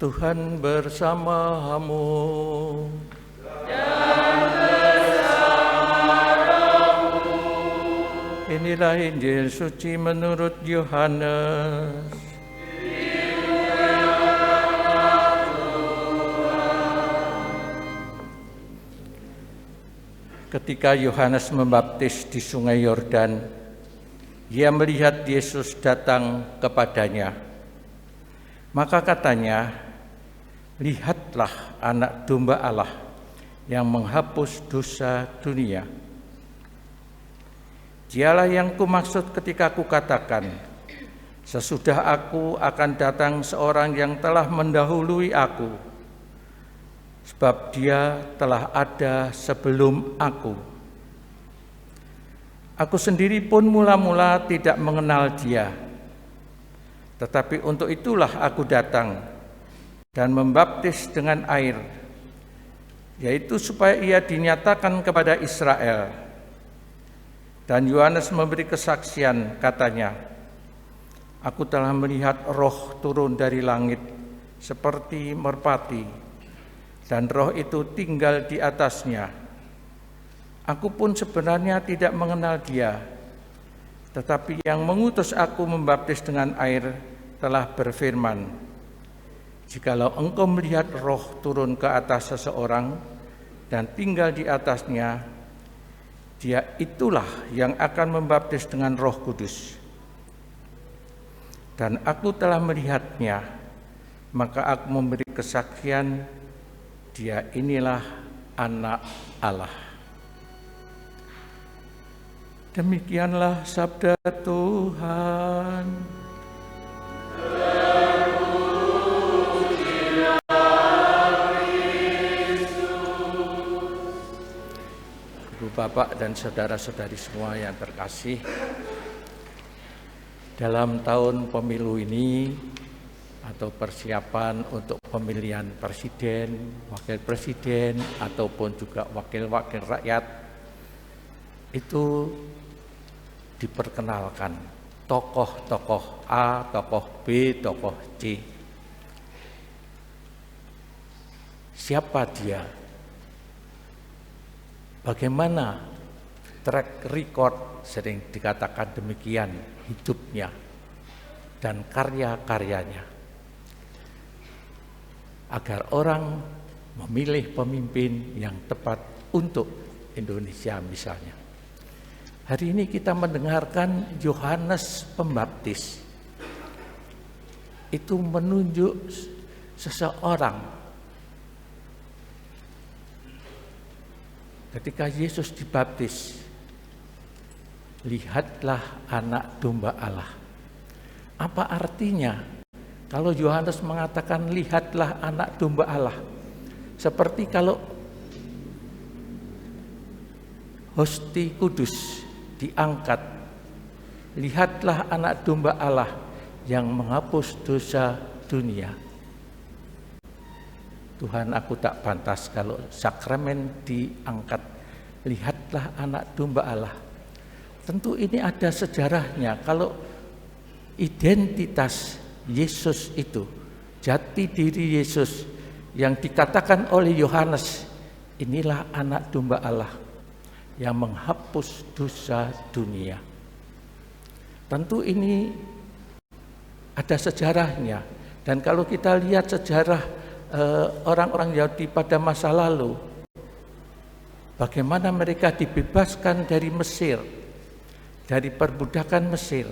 Tuhan bersamamu. Inilah Injil suci menurut Yohanes. Ketika Yohanes membaptis di Sungai Yordan, ia melihat Yesus datang kepadanya. Maka katanya, "Lihatlah Anak Domba Allah yang menghapus dosa dunia. Dialah yang kumaksud ketika kukatakan, sesudah aku akan datang seorang yang telah mendahului aku, sebab dia telah ada sebelum aku. Aku sendiri pun mula-mula tidak mengenal dia, tetapi untuk itulah aku datang dan membaptis dengan air, yaitu supaya ia dinyatakan kepada Israel." Dan Yohanes memberi kesaksian, katanya, "Aku telah melihat Roh turun dari langit seperti merpati, dan Roh itu tinggal di atasnya. Aku pun sebenarnya tidak mengenal dia, tetapi yang mengutus aku membaptis dengan air telah berfirman, 'Jikalau engkau melihat Roh turun ke atas seseorang dan tinggal di atasnya, dia itulah yang akan membaptis dengan Roh Kudus. Dan aku telah melihatnya, maka aku memberi kesaksian, dia inilah Anak Allah.'" Demikianlah sabda Tuhan. Bapak dan saudara-saudari semua yang terkasih, dalam tahun pemilu ini atau persiapan untuk pemilihan presiden, wakil presiden, ataupun juga wakil-wakil rakyat, itu diperkenalkan tokoh-tokoh A, tokoh B, tokoh C. Siapa dia? Bagaimana track record, sering dikatakan demikian, hidupnya dan karya-karyanya, agar orang memilih pemimpin yang tepat untuk Indonesia misalnya. Hari ini kita mendengarkan Yohanes Pembaptis. Itu menunjuk seseorang. Ketika Yesus dibaptis, "Lihatlah Anak Domba Allah." Apa artinya kalau Yohanes mengatakan lihatlah Anak Domba Allah? Seperti kalau Hosti Kudus diangkat, "Lihatlah Anak Domba Allah yang menghapus dosa dunia." Tuhan, aku tak pantas kalau sakramen diangkat, "Lihatlah Anak Domba Allah." Tentu ini ada sejarahnya. Kalau identitas Yesus itu, jati diri Yesus yang dikatakan oleh Yohanes, inilah Anak Domba Allah yang menghapus dosa dunia. Tentu ini ada sejarahnya. Dan kalau kita lihat sejarah orang-orang Yahudi pada masa lalu, bagaimana mereka dibebaskan dari Mesir, dari perbudakan Mesir,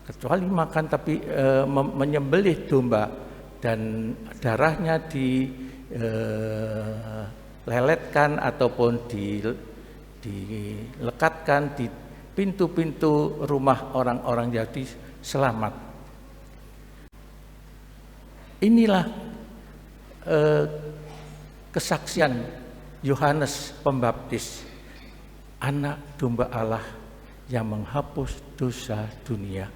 kecuali makan tapi menyembelih domba dan darahnya dileletkan ataupun dilekatkan di pintu-pintu rumah orang-orang Yahudi, selamat. Inilah kesaksian Yohanes Pembaptis, Anak Domba Allah yang menghapus dosa dunia.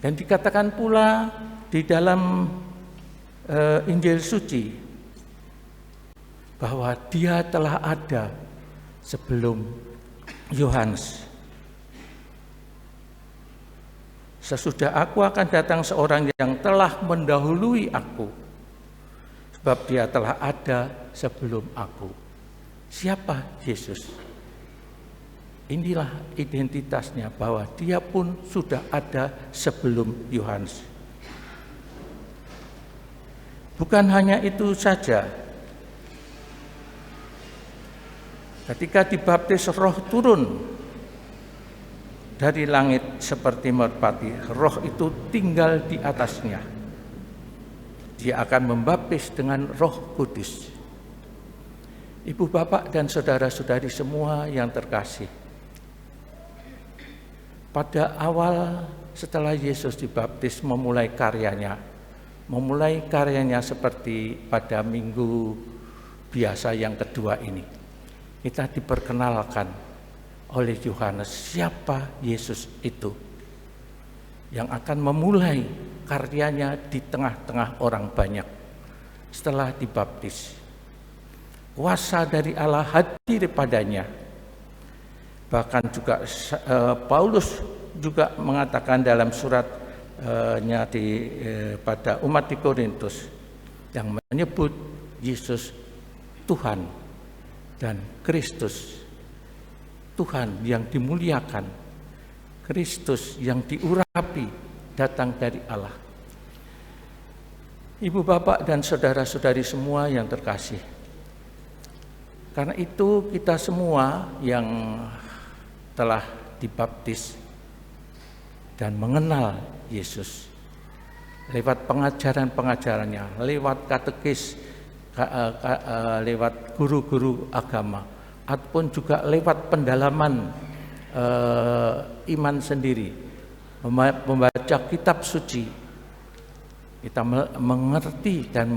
Dan dikatakan pula di dalam Injil suci bahwa dia telah ada sebelum Yohanes. sesudah aku akan datang seorang yang telah mendahului aku, sebab dia telah ada sebelum aku. Siapa Yesus? Inilah identitasnya, bahwa dia pun sudah ada sebelum Yohanes. Bukan hanya itu saja, ketika dibaptis, Roh turun dari langit seperti merpati. Roh itu tinggal di atasnya. Dia akan membaptis dengan Roh Kudus. Ibu, bapak, dan saudara-saudari semua yang terkasih, pada awal setelah Yesus dibaptis memulai karyanya seperti pada minggu biasa yang kedua ini, kita diperkenalkan oleh Yohanes siapa Yesus itu yang akan memulai karyanya di tengah-tengah orang banyak setelah dibaptis. Kuasa dari Allah hadir padanya. Bahkan juga Paulus juga mengatakan dalam suratnya pada umat di Korintus yang menyebut Yesus Tuhan dan Kristus. Tuhan yang dimuliakan, Kristus yang diurapi datang dari Allah. Ibu, bapak, dan saudara-saudari semua yang terkasih, karena itu kita semua yang telah dibaptis dan mengenal Yesus lewat pengajaran-pengajarannya, lewat katekis, lewat guru-guru agama, ataupun juga lewat pendalaman iman sendiri, membaca kitab suci, kita mengerti dan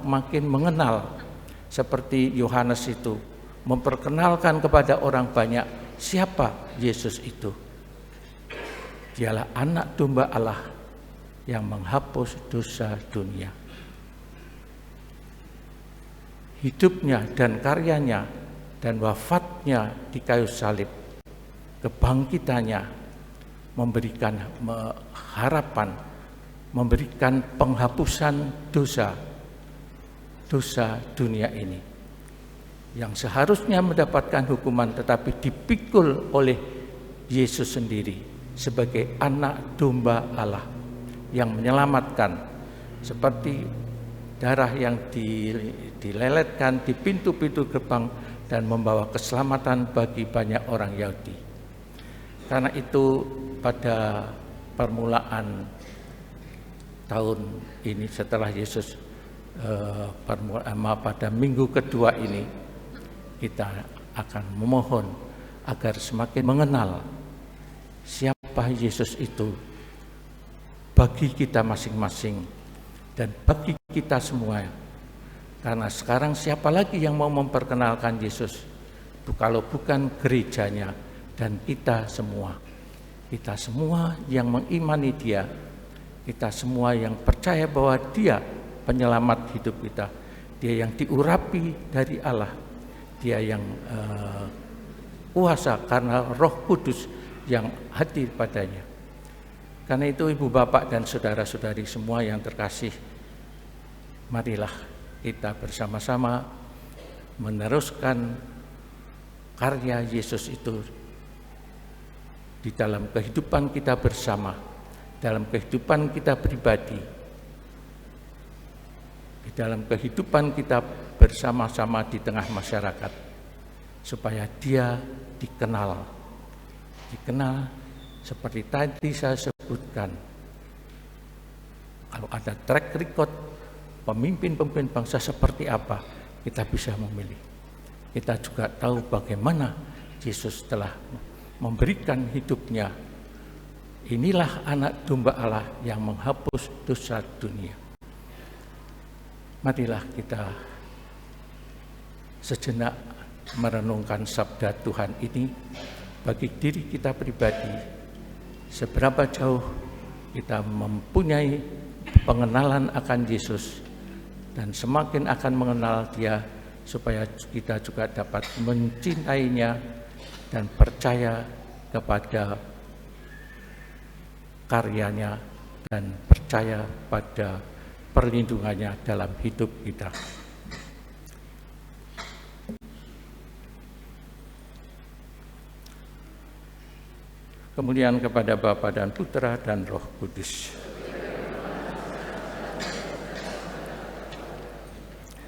makin mengenal seperti Yohanes itu, memperkenalkan kepada orang banyak siapa Yesus itu. Dialah anak domba Allah yang menghapus dosa dunia. Hidupnya dan karyanya dan wafatnya di kayu salib, kebangkitannya memberikan harapan, memberikan penghapusan dosa dunia ini yang seharusnya mendapatkan hukuman, tetapi dipikul oleh Yesus sendiri sebagai anak domba Allah yang menyelamatkan, seperti darah yang dileletkan di pintu-pintu gerbang dan membawa keselamatan bagi banyak orang Yahudi. Karena itu pada permulaan tahun ini setelah Yesus pada minggu kedua ini, kita akan memohon agar semakin mengenal siapa Yesus itu bagi kita masing-masing dan bagi kita semua. Karena sekarang siapa lagi yang mau memperkenalkan Yesus itu kalau bukan gerejanya dan kita semua yang mengimani Dia, kita semua yang percaya bahwa Dia penyelamat hidup kita, Dia yang diurapi dari Allah, Dia yang kuasa karena Roh Kudus yang hadir padanya. Karena itu ibu, bapak, dan saudara-saudari semua yang terkasih, marilah kita bersama-sama meneruskan karya Yesus itu di dalam kehidupan kita bersama, dalam kehidupan kita pribadi, di dalam kehidupan kita bersama-sama di tengah masyarakat, supaya Dia dikenal seperti tadi saya sebutkan. Kalau ada track record pemimpin-pemimpin bangsa seperti apa, kita bisa memilih. Kita juga tahu bagaimana Yesus telah memberikan hidupnya. Inilah anak domba Allah yang menghapus dosa dunia. Marilah kita sejenak merenungkan sabda Tuhan ini bagi diri kita pribadi. Seberapa jauh kita mempunyai pengenalan akan Yesus dan semakin akan mengenal Dia, supaya kita juga dapat mencintainya dan percaya kepada karyanya dan percaya pada perlindungannya dalam hidup kita. Kemuliaan kepada Bapa dan Putra dan Roh Kudus.